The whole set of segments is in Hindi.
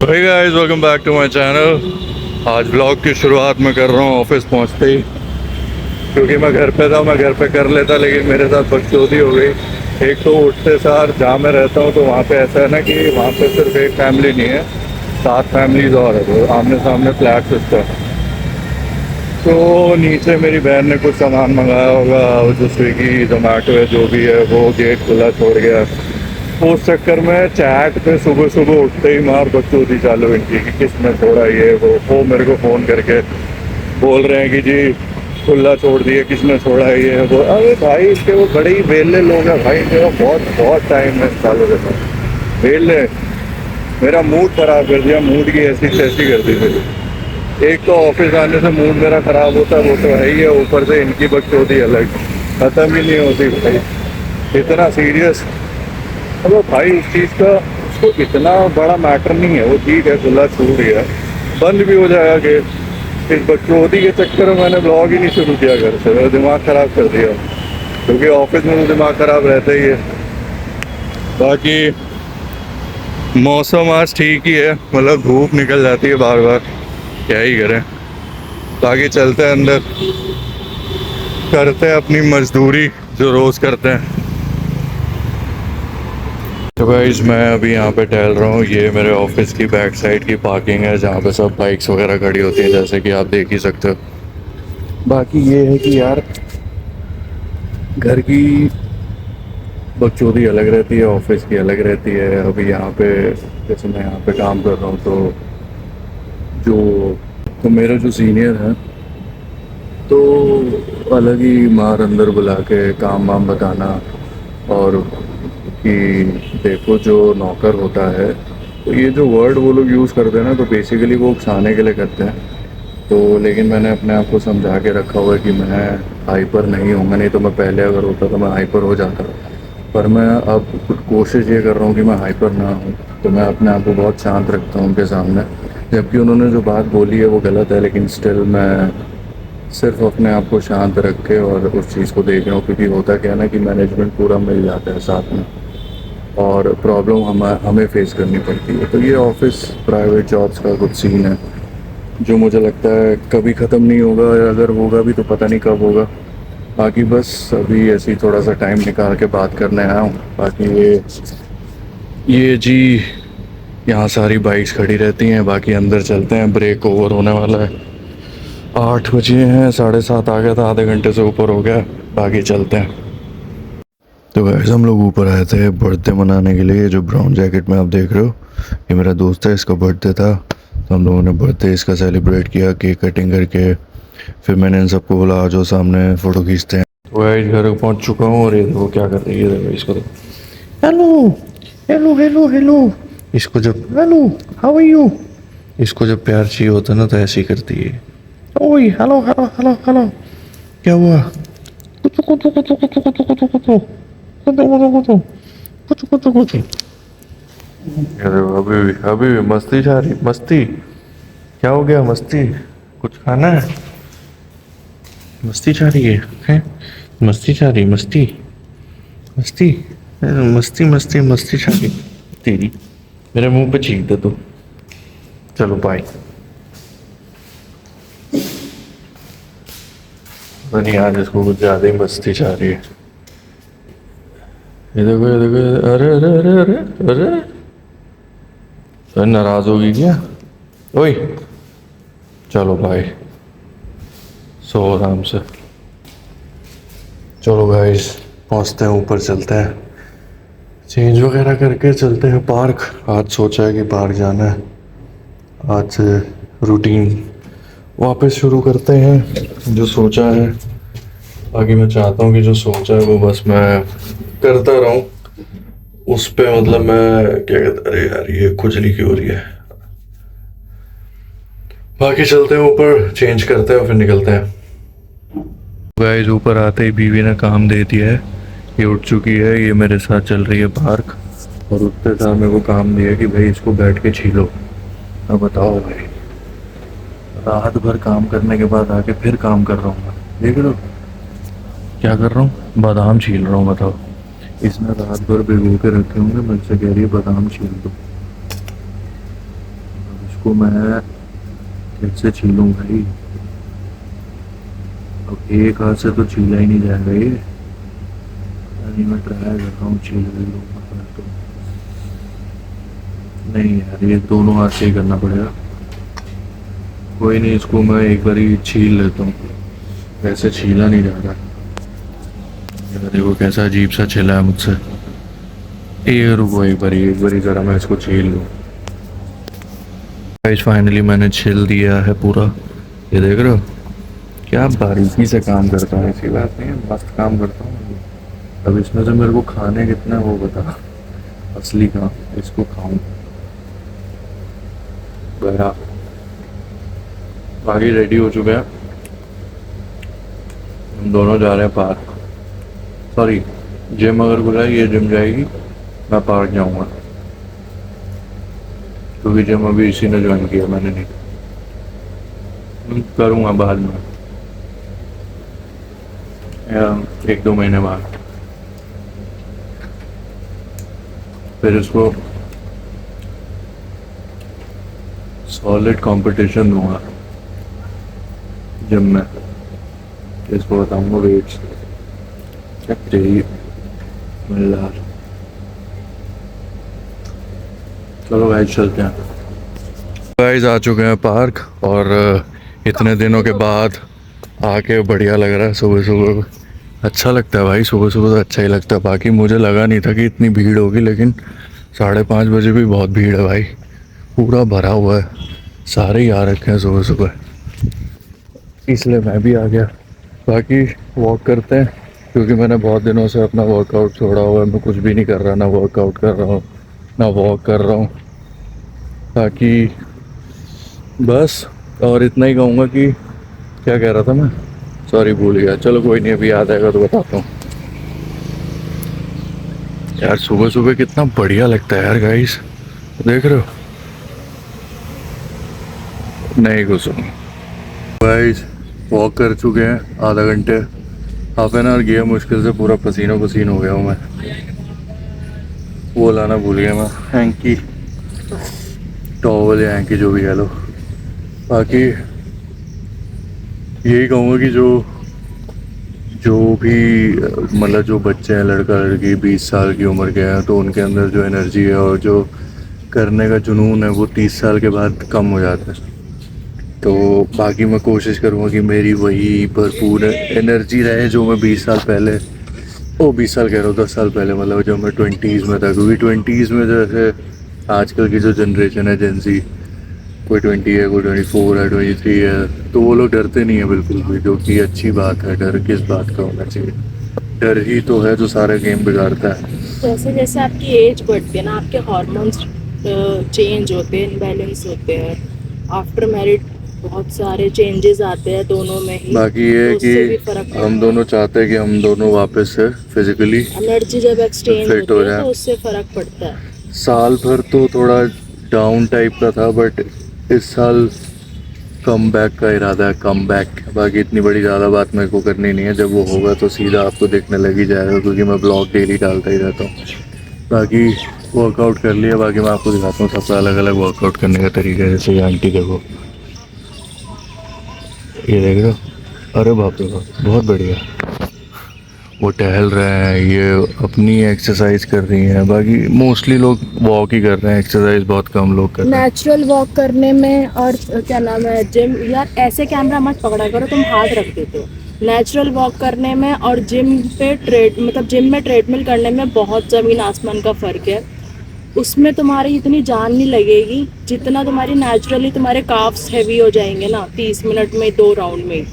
Hey guys, welcome back to my channel. आज ब्लॉग की शुरुआत मैं कर रहा हूँ ऑफिस पहुँचते ही, क्योंकि मैं घर पे था। मैं घर पे कर लेता, लेकिन मेरे साथ बकचोदी हो गई। एक तो उठते सार जहाँ मैं रहता हूँ, तो वहाँ पे ऐसा है ना कि वहाँ पे सिर्फ एक फैमिली नहीं है, 7 फैमिलीज और है, तो आमने सामने फ्लैट सिस्टम। तो नीचे मेरी बहन ने कुछ सामान मंगाया होगा, जो स्विगी जोमेटो है जो भी है, वो गेट खुला छोड़ गया। उस चक्कर में चैट पे सुबह सुबह उठते ही मार बकचोदी चालू इनकी कि किसने छोड़ा ये वो मेरे को फ़ोन करके बोल रहे हैं कि जी खुला छोड़ दिए, किसने छोड़ा है ये वो। अरे भाई, इसके वो बड़े ही वेले लोग हैं भाई, मेरा बहुत बहुत टाइम है चालू के साथ। वेले मेरा मूड ख़राब कर दिया, मूड की ऐसी तैसी कर दी मेरी। एक तो ऑफिस आने से मूड मेरा ख़राब होता है, वो तो है ही है, ऊपर से इनकी बकचोदी अलग ख़त्म ही नहीं होती भाई। इतना सीरियस मतलब भाई, इस चीज़ का उसको इतना बड़ा मैटर नहीं है। वो ठीक है, खुला छूट गया, बंद भी हो जाएगा कि इस बकचोदी के चक्कर में मैंने ब्लॉग ही नहीं शुरू किया घर से। मेरा दिमाग ख़राब कर दिया, क्योंकि ऑफिस में तो दिमाग ख़राब रहता ही है। बाकी मौसम आज ठीक ही है, मतलब धूप निकल जाती है बार बार, क्या ही करें। बाकी चलते हैं अंदर, करते हैं अपनी मजदूरी जो रोज़ करते हैं। तो गाइस, मैं अभी यहाँ पे टहल रहा हूँ। ये मेरे ऑफिस की बैक साइड की पार्किंग है, जहाँ पे सब बाइक्स वगैरह खड़ी होती हैं, जैसे कि आप देख ही सकते हो। बाकी ये है कि यार, घर की बकचोदी अलग रहती है, ऑफिस की अलग रहती है। अभी यहाँ पे जैसे मैं यहाँ पे काम कर रहा हूँ, तो मेरे जो सीनियर हैं, तो अलग ही मार अंदर बुला के काम वाम बताना, और कि देखो जो नौकर होता है, तो ये जो वर्ड वो लोग यूज़ करते हैं ना, तो बेसिकली वो उकसाने के लिए करते हैं। तो लेकिन मैंने अपने आप को समझा के रखा हुआ है कि मैं हाइपर नहीं होऊंगा। नहीं तो मैं पहले अगर होता तो मैं हाइपर हो जाता, पर मैं अब कोशिश ये कर रहा हूँ कि मैं हाइपर ना हूँ। तो मैं अपने आप को बहुत शांत रखता हूँ उनके सामने, जबकि उन्होंने जो बात बोली है वो गलत है, लेकिन स्टिल मैं सिर्फ अपने आप को शांत रख के और उस चीज़ को देख रहा हूँ। क्योंकि होता क्या है ना कि मैनेजमेंट पूरा मिल जाता है साथ में, और प्रॉब्लम हमें फेस करनी पड़ती है। तो ये ऑफिस प्राइवेट जॉब्स का कुछ सीन है, जो मुझे लगता है कभी ख़त्म नहीं होगा, या अगर होगा भी तो पता नहीं कब होगा। बाकी बस अभी ऐसे ही थोड़ा सा टाइम निकाल के बात करने आया हूँ। बाकी ये जी, यहाँ सारी बाइक्स खड़ी रहती हैं। बाकी अंदर चलते हैं, ब्रेक ओवर होने वाला है। 8 बजे हैं, 7:30 आ गया था, आधे घंटे से ऊपर हो गया। बाकी चलते हैं। तो वैसे हम लोग ऊपर आए थे बर्थडे मनाने के लिए। जो ब्राउन जैकेट में आप देख रहे हो, ये मेरा दोस्त है, इसका बर्थडे था। तो हम लोगों ने बर्थडे इसका सेलिब्रेट किया, केक कटिंग करके। फिर मैंने इन सबको बोला आ जाओ सामने फ़ोटो खींचते हैं। तो गाइस, घर पहुंच चुका हूँ, और ये देखो क्या कर रही है। देखो इसको, देखो, हेलो हेलो हेलो हेलो। इसको जब हेलो हाउ आर यू, इसको जब प्यार चाहिए होता है ना, तो ऐसे ही करती है। ओए हेलो हेलो हेलो हेलो। क्या हुआ? कुछ कुछ कुछ कुछ कुछ कुछ कुछ कुछ कुछ कुछ कुछ। अरे अभी अभी भी मस्ती जा रही, मस्ती। क्या हो गया? मस्ती कुछ खाना है? मस्ती जा रही है? मस्ती जा रही, मस्ती मस्ती मस्ती मस्ती मस्ती जा रही तेरी। मेरे मुंह पे छींक दे तू। चलो बाय। नहीं, आज इसको कुछ ज़्यादा ही मस्ती जा रही है। ये देखो ये देखो, अरे अरे अरे अरे अरे, तो नाराज होगी क्या? ओए चलो भाई, सो आराम से। चलो गाइस, पहुंचते हैं, ऊपर चलते हैं, चेंज वगैरह करके चलते हैं पार्क। आज सोचा है कि पार्क जाना है। आज से रूटीन वापस शुरू करते हैं, जो सोचा है। बाकी मैं चाहता हूँ कि जो सोचा है वो बस मैं करता रहूँ उस पे। मतलब मैं क्या कहता, अरे यार ये खुजली क्यों हो रही है। बाकी चलते हैं ऊपर, चेंज करते हैं और फिर निकलते हैं। गाइस, ऊपर आते ही बीवी ने काम दे दिया है। ये उठ चुकी है, ये मेरे साथ चल रही है पार्क, और उठते साथ मेरे को काम दिया कि भाई इसको बैठ के छीलो। अब बताओ भाई, रात भर काम करने के बाद आके फिर काम कर रहा हूँ मैं। देख लो क्या कर रहा हूँ, बादाम छील रहा हूँ। बताओ, इसने रात भर भिगो के रखे होंगे, मुझसे कह रही है बादाम छील दो। इसको मैं कैसे छीलूं भाई? अब एक हाथ से तो छीला ही नहीं जाएगा ये। नहीं, मैं ट्राई कर रहा हूँ, छील लूँगा तो। नहीं यार, ये दोनों हाथ से ही करना पड़ेगा। कोई नहीं, इसको मैं एक बार ही छील लेता हूँ, वैसे छीला नहीं जा रहा। देखो कैसा अजीब सा छिला है मुझसे। ये रुको, एक बारी ज़रा मैं इसको छील लूँ। गाइस फाइनली मैंने छील दिया है पूरा। ये देख रहे हो क्या बारीकी से काम करता हूँ? ऐसी बात नहीं है, मस्त काम करता हूँ। अब इसमें से मेरे को खाने कितना वो बता, असली काम इसको खाऊं गया। बाकी रेडी हो चुके हैं, हम दोनों जा रहे हैं पार्क। सॉरी, जिम अगर खुला है ये जिम जाएगी, मैं पार्क जाऊंगा, क्योंकि जिम अभी इसी ने ज्वाइन किया, मैंने नहीं। करूँगा बाद में या 1-2 महीने बाद। फिर इसको सॉलिड कंपटीशन दूंगा जिम में, इसको बताऊंगा वेट्स क्या तेरी मिला। चलो गाइस चलते हैं। गाइस आ चुके हैं पार्क, और इतने दिनों के बाद आके बढ़िया लग रहा है। सुबह सुबह अच्छा लगता है भाई, सुबह सुबह तो अच्छा ही लगता है। बाकी मुझे लगा नहीं था कि इतनी भीड़ होगी, लेकिन 5:30 बजे भी बहुत भीड़ है भाई, पूरा भरा हुआ है, सारे ही आ रखे हैं सुबह सुबह, इसलिए मैं भी आ गया। बाकी वॉक करते हैं, क्योंकि मैंने बहुत दिनों से अपना वर्कआउट छोड़ा हुआ है। मैं कुछ भी नहीं कर रहा, ना वर्कआउट कर रहा हूँ ना वॉक कर रहा हूँ। बाकी बस, और इतना ही कहूँगा कि क्या कह रहा था मैं, सॉरी भूल गया। चलो कोई नहीं, अभी याद आएगा तो बताता हूँ। यार सुबह सुबह कितना बढ़िया लगता है यार गाइस, देख रहे हो? नहीं घुसूँ गाइस, वॉक कर चुके हैं आधा घंटे, हाफ एन आवर गया मुश्किल से, पूरा पसीनो पसीन हो गया हूँ मैं। वो लाना भूल गया मैं, हैंकी, टॉवल या हैंकी जो भी कह लो। बाकी यही कहूँगा कि जो भी मतलब जो बच्चे हैं, लड़का लड़की 20 साल की उम्र के हैं, तो उनके अंदर जो एनर्जी है और जो करने का जुनून है वो 30 साल के बाद कम हो जाता है। तो बाकी मैं कोशिश करूँगा कि मेरी वही भरपूर एनर्जी रहे जो मैं 20 साल पहले, 20 साल कह रहा हूँ, 10 साल पहले, मतलब जब मैं 20s में था। क्योंकि 20s में जैसे आजकल की जो जनरेशन है, जेंजी, कोई 20 है, कोई 24 है, 23 है, तो वो लोग डरते नहीं है बिल्कुल भी, जो कि अच्छी बात है। डर किस बात का होना चाहिए? डर ही तो है जो सारा गेम बिगाड़ता है। जैसे जैसे आपकी एज बढ़ती है ना, आपके हार्मोन्स चेंज होते हैं, इनबैलेंस होते हैं। आफ्टर मैरिड बहुत सारे चेंजेस आते हैं दोनों में ही। बाकी ये तो है उससे भी फर्क कि हम पड़ता दोनों चाहते हैं कि हम दोनों वापस से फिजिकली है। एनर्जी जब एक्सचेंज फिट होती हो है तो जाए। उससे फर्क पड़ता है। साल भर तो थोड़ा डाउन टाइप का था, बट इस साल कम बैक का इरादा है, कम बैक। बाकी इतनी बड़ी ज़्यादा बात मेरे को करनी नहीं है, जब वो होगा तो सीधा आपको देखने लग ही जाएगा, क्योंकि मैं ब्लॉग डेली डालता ही रहता हूँ। बाकी वर्कआउट कर लिया, बाकी मैं आपको दिखाता हूँ सबका अलग अलग वर्कआउट करने का तरीका है। जैसे ये आंटी देखो, ये देख रहे हो, अरे बाप रे बाप, बहुत बढ़िया। वो टहल रहे हैं, ये अपनी एक्सरसाइज कर रही हैं। बाकी मोस्टली लोग वॉक ही कर रहे हैं, एक्सरसाइज बहुत कम लोग कर रहे हैं। नेचुरल वॉक करने में और क्या नाम है, जिम, यार ऐसे कैमरा मत पकड़ा करो, तुम हाथ रख देते हो। नेचुरल वॉक करने में और जिम पे जिम में ट्रेडमिल करने में बहुत ज़मीन आसमान का फ़र्क है। उसमें तुम्हारी इतनी जान नहीं लगेगी जितना तुम्हारी नेचुरली तुम्हारे काफ्स हैवी हो जाएंगे ना 30 मिनट में, 2 राउंड में।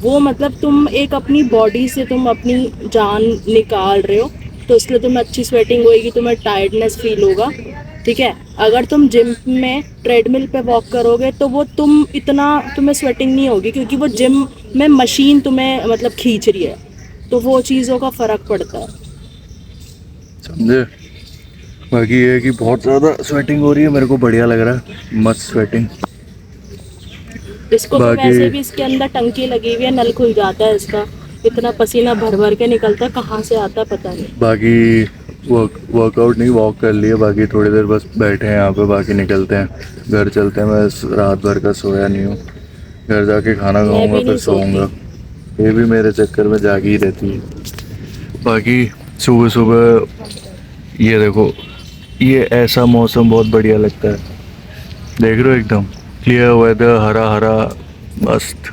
वो मतलब तुम एक अपनी बॉडी से तुम अपनी जान निकाल रहे हो, तो इसलिए तुम्हें अच्छी स्वेटिंग होएगी, तुम्हें टायर्डनेस फील होगा, ठीक है। अगर तुम जिम में ट्रेडमिल पे वॉक करोगे तो वो तुम्हें स्वेटिंग नहीं होगी, क्योंकि वो जिम में मशीन तुम्हें मतलब खींच रही है, तो वो चीज़ों का फ़र्क पड़ता है, समझे? बाकी ये है कि बहुत ज़्यादा स्वेटिंग हो रही है, मेरे को बढ़िया लग रहा है, मस्त स्वेटिंग। इसको तो बाकी वैसे भी इसके अंदर टंकी लगी हुई है, नल खुल जाता है इसका, इतना पसीना भर भर के निकलता है, कहाँ से आता है पता नहीं। बाकी वर्कआउट नहीं, वॉक कर लिए, बाकी थोड़ी देर बस बैठे हैं यहाँ पे, बाकी निकलते हैं घर चलते हैं। मैं रात भर का सोया नहीं हूँ, घर जाके खाना मैं खाऊंगा भी फिर नहीं सोऊंगा। सोती। ये भी मेरे चक्कर में जागी ही रहती है। बाकी सुबह सुबह ये देखो, ये ऐसा मौसम बहुत बढ़िया लगता है, देख रहे हो एकदम क्लियर वेदर, हरा हरा, मस्त।